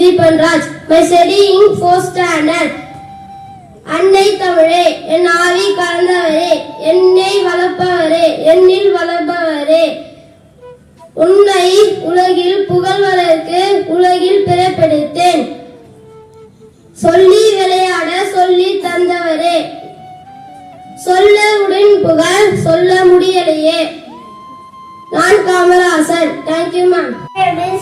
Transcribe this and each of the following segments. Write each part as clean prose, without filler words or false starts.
Dipanraj. My studying 4th standard. அன்னை தமிழே என் ஆவி கலந்தவரே என்னை வளர்ப்பவரே என்னில் வளர்ப்பவரே உன்னை உலகில் புகழ்வதற்கு உலகில் பிறப்பெடுத்தேன் சொல்லி விளையாட சொல்லி தந்தவரே சொல்ல உடன் புகழ் சொல்ல முடியலையே நான் காமராசன். Thank you ma'am.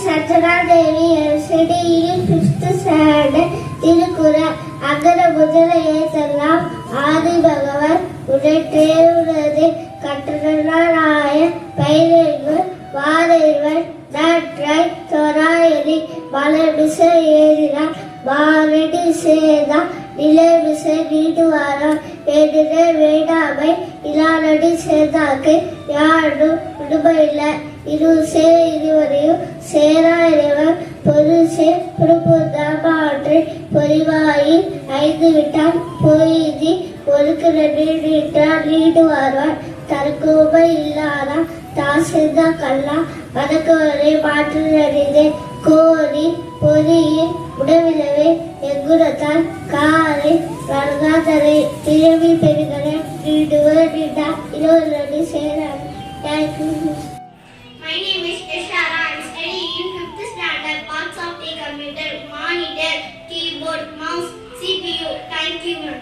சத்ரா தேவி செடியில் 5th ஸ்டாண்டர்ட். திருக்குறள் அகர முதல ஏதெல்லாம் ஆதி பகவன் உடற்றேவுள்ளது கற்றனாய பயிர்கள் வாரைவன் நாற்றாய் தொராயணி மலமிச ஏறினார் மாரடி சேதா நிலமிச நீடுவாராம் வேண்டின வேண்டாமை இலானடி சேர்ந்தாக்கு யாரும் விடுமையில்லை இருசே இருவரையும் சேரா இறைவன் பொது சே புறப்பொருந்தாமாற்றை பொறிவாயி 5 விட்டால் பொய்தி ஒருக்கு 2 நீட்டார் நீடுவாரான் தற்கோபை இல்லாதா தாசிந்தா கல்லா வதக்கவரை மாற்று நடிதே கோரி பொறியின் உடவிலவே எங்குரத்தால் காரை வர்காதரை திரும்பி பெருகரை நீடுவர் நீண்டா 22 சேரார். Thank you. My name is Ishara. I am studying 5th standard. Parts of a computer: monitor, keyboard, mouse, CPU. Thank you, ma'am.